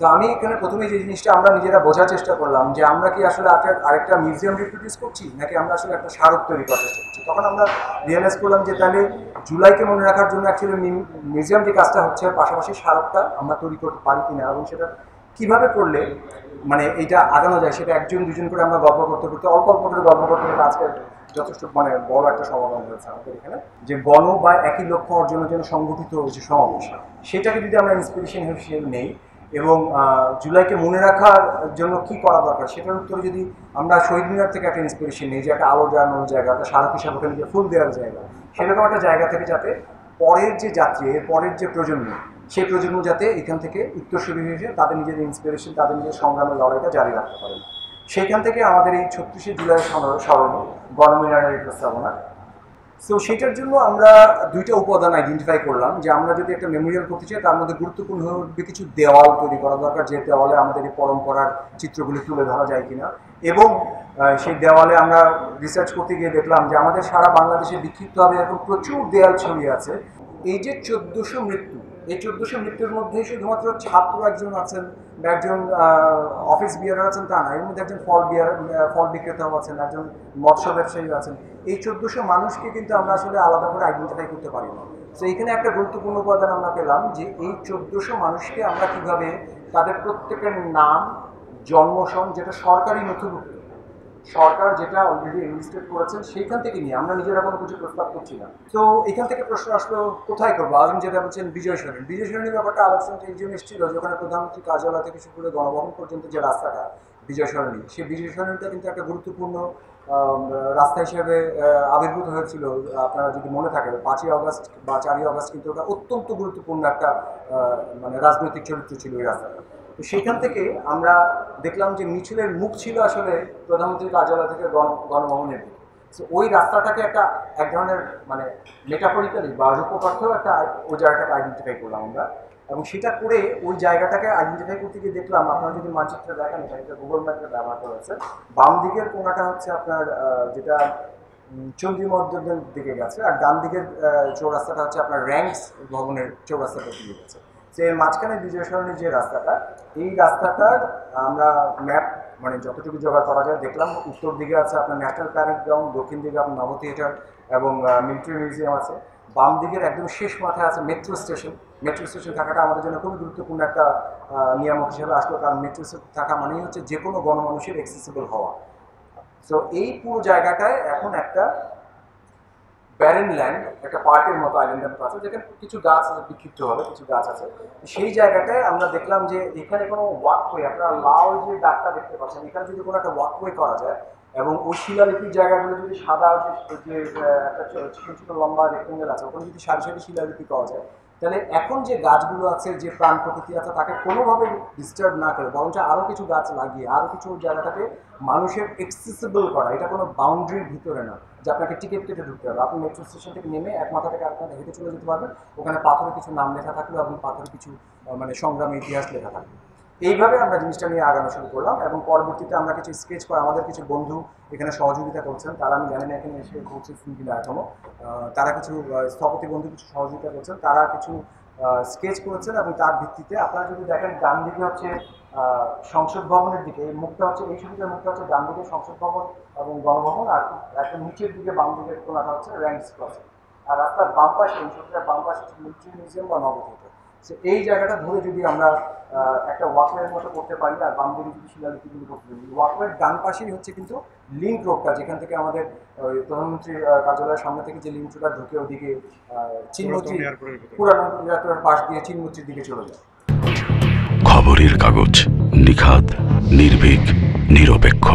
তো আমি এখানে প্রথমে যে জিনিসটা আমরা নিজেরা বোঝার চেষ্টা করলাম যে আমরা কি আসলে আরেকটা মিউজিয়াম রিপ্রডিউস করছি নাকি আমরা আসলে একটা স্মারক তৈরি করার চেষ্টা করছি। তখন আমরা রিয়েলাইজ করলাম যে তাহলে জুলাইকে মনে রাখার জন্য অ্যাকচুয়ালি মিউজিয়াম যে কাজটা হচ্ছে পাশাপাশি স্মারকটা আমরা তৈরি করতে পারি কিনা এবং সেটা কীভাবে করলে মানে এইটা আগানো যায় সেটা একজন দুজন করে আমরা গল্প করতে করতে অল্প অল্প করে গল্প করতে করতে আজকে যথেষ্ট মানে বড় একটা সমাধান হয়েছে আমাদের এখানে যে গণ বা একই লক্ষ্য অর্জনের জন্য সংগঠিত যে সমাবেশ সেটাকে যদি আমরা ইন্সপিরেশন হিসেবে নেই এবং জুলাইকে মনে রাখার জন্য কি করা দরকার সেটার উত্তরে যদি আমরা শহীদ মিনার থেকে একটা ইন্সপিরেশন নিই যে একটা আলো জ্বালানোর জায়গা একটা স্মারক হিসাবে ওখানে যে ফুল দেওয়ার জায়গা সেরকম একটা জায়গা থেকে যাতে পরের যে যাত্রী এর পরের যে প্রজন্ম সেই প্রজন্ম যাতে এখান থেকে উত্তরসূরি হিসেবে তাদের নিজের ইন্সপিরেশন তাদের নিজের সংগ্রামের লড়াইটা জারি রাখতে পারেন। সেইখান থেকে আমাদের এই 36শে জুলাই স্মরণ গণমিলনের প্রস্তাবনা। সো সেটার জন্য আমরা দুইটা উপাদান আইডেন্টিফাই করলাম যে আমরা যদি একটা মেমোরিয়াল করতে চাই তার মধ্যে গুরুত্বপূর্ণ হবে কিছু দেওয়াল তৈরি করা দরকার যে দেওয়ালে আমাদের এই পরম্পরার চিত্রগুলি তুলে ধরা যায় কিনা এবং সেই দেওয়ালে আমরা রিসার্চ করতে গিয়ে দেখলাম যে আমাদের সারা বাংলাদেশে বিক্ষিপ্তভাবে এখন প্রচুর দেয়াল ছড়িয়ে আছে। এই যে 1400 মৃত্যু এই 1400 মৃত্যুর মধ্যে শুধুমাত্র ছাত্র একজন আছেন বা একজন অফিস বিয়ারার আছেন তা না, এর মধ্যে একজন ফল বিক্রেতাও আছেন, একজন মৎস্য ব্যবসায়ী আছেন। এই 1400 মানুষকে কিন্তু আমরা আসলে আলাদা করে আইডেন্টিফাই করতে পারি না। তো এইখানে একটা গুরুত্বপূর্ণ উপাদান আমরা পেলাম যে এই 1400 মানুষকে আমরা কীভাবে তাদের প্রত্যেকের নাম জন্মসন যেটা সরকারি নথিভুক্ত সরকার যেটা অলরেডি ইনভেস্টেড করেছেন সেইখান থেকে নিয়ে আমরা নিজেরা কোনো কিছু প্রস্তাব করছি না। তো এখান থেকে প্রশ্ন আসলো কোথায় করবো। আজম যেটা বলছেন বিজয় সরণির ব্যাপারটা আলোচনা এই জন্য এসেছিল যেখানে প্রধানমন্ত্রী কার্যালয় থেকে শুরু করে গণভবন পর্যন্ত যে রাস্তাটা বিজয় সরণি সেই বিজয় সরণিটা কিন্তু একটা গুরুত্বপূর্ণ রাস্তা হিসেবে আবির্ভূত হয়েছিল। আপনারা যদি মনে থাকে 5ই আগস্ট বা 4ই আগস্ট কিন্তু ওটা অত্যন্ত গুরুত্বপূর্ণ একটা মানে রাজনৈতিক চরিত্র ছিল এই রাস্তাটা। তো সেখান থেকে আমরা দেখলাম যে মিছিলের মুখ ছিল আসলে প্রধানমন্ত্রীর কার্যালয় থেকে গণভবনের দিকে। সো ওই রাস্তাটাকে এক ধরনের মানে মেটাফরিক্যালি বা রূপকার্থেও একটা ওই জায়গাটাকে আইডেন্টিফাই করলাম আমরা এবং সেটা করে ওই জায়গাটাকে আইডেন্টিফাই করতে গিয়ে দেখলাম আপনারা যদি মানচিত্রে দেখেন এটা গুগল ম্যাপে ব্যবহার করা হয়েছে। বাম দিকের কোণাটা হচ্ছে আপনার যেটা চন্ডী মসজিদের দিকে গেছে আর ডান দিকের চৌরাস্তাটা হচ্ছে আপনার র্যাঙ্কস ভবনের চৌরাস্তাটা দিকে গেছে। যে মাঝখানে বিজয় সরণির যে রাস্তাটা এই রাস্তাটার আমরা ম্যাপ মানে যতটুকু জোগাড় করা যায় দেখলাম উত্তর দিকে আছে আপনার ন্যাশনাল প্যারেড গ্রাউন্ড, দক্ষিণ দিকে আপনার নব থিয়েটার এবং মিলিটারি মিউজিয়াম আছে, বাম দিকের একদম শেষ মাথায় আছে মেট্রো স্টেশন। মেট্রো স্টেশন থাকাটা আমাদের জন্য খুবই গুরুত্বপূর্ণ একটা নিয়ামক হিসেবে আসলো কারণ মেট্রো স্টেশন থাকা মানেই হচ্ছে যে কোনো গণমানুষের অ্যাক্সেসিবল হওয়া। সো এই পুরো জায়গাটায় এখন একটা ব্যারেন ল্যান্ড একটা পার্কের মতো আইল্যান্ডের মতো আছে যেখানে কিছু গাছ আছে বিক্ষিপ্ত হবে কিছু গাছ আছে। সেই জায়গাটায় আমরা দেখলাম যে এখানে কোনো ওয়াকওয়ে আপনারা লাল যে দাগটা দেখতে পাচ্ছেন এখানে যদি কোনো একটা ওয়াকওয়ে করা যায় এবং ওই শিলালিপির জায়গাগুলো যদি সাদা যে একটা ছোটো ছোটো লম্বা রেক্টেঙ্গেল আছে ওখানে যদি সারি সারি শিলালিপি পাওয়া যায় তাহলে এখন যে গাছগুলো আছে যে প্রাণ প্রকৃতি আছে তাকে কোনোভাবে ডিস্টার্ব না করে বরঞ্চ আরও কিছু গাছ লাগিয়ে আরও কিছু জায়গাটাকে মানুষের অ্যাক্সেসিবল করা, এটা কোনো বাউন্ডারির ভিতরে না যে আপনাকে টিকিট কেটে ঢুকতে হবে। আপনি মেট্রো স্টেশন থেকে নেমে এক মাথা থেকে আরেক মাথা হেঁটে চলে যেতে পারবেন, ওখানে পাথরে কিছু নাম লেখা থাকলো এবং পাথরে কিছু মানে সংগ্রামের ইতিহাস লেখা থাকবে। এইভাবে আমরা জিনিসটা নিয়ে আগানো শুরু করলাম এবং পরবর্তীতে আমরা কিছু স্কেচ করে আমাদের কিছু বন্ধু এখানে সহযোগিতা করছেন, তারা আমি জানি না এখানে এসে পৌঁছেছেন কিনা এখনও, তারা কিছু স্থপতি বন্ধু কিছু সহযোগিতা করছেন, তারা কিছু স্কেচ করেছেন এবং তার ভিত্তিতে আপনারা যদি দেখেন ডান দিকে হচ্ছে সংসদ ভবনের দিকে এই মুখটা হচ্ছে এই ছবিটার মুখটা হচ্ছে ডান দিকে সংসদ ভবন এবং গণভবন আর একটা নিচের দিকে বাম দিকের কোণাটা হচ্ছে র্যাঙ্কস ক্রসিং আর রাস্তার বাম পাশে এই ছবিটার বাম পাশে হচ্ছে মিলিটারি মিউজিয়াম বা নব থিয়েটার। সো এই জায়গাটা ধরে যদি আমরা একটা ওয়াকওয়ের মতো করতে পারি আর বাম দিকে যদি শিলালিপিগুলো করতে পারি, ওয়াকওয়ের ডান পাশেই হচ্ছে কিন্তু লিঙ্ক রোডটা যেখান থেকে আমাদের প্রধানমন্ত্রীর কার্যালয়ের সামনে থেকে যে লিঙ্ক রোডটা ঢুকে ওদিকে চিনমূর্তি পুরানো এয়ারপোর্টের পাশ দিয়ে চিনমূর্তির দিকে চলে যায়। খবরের কাগজ নিখাদ, নির্ভীক, নিরপেক্ষ।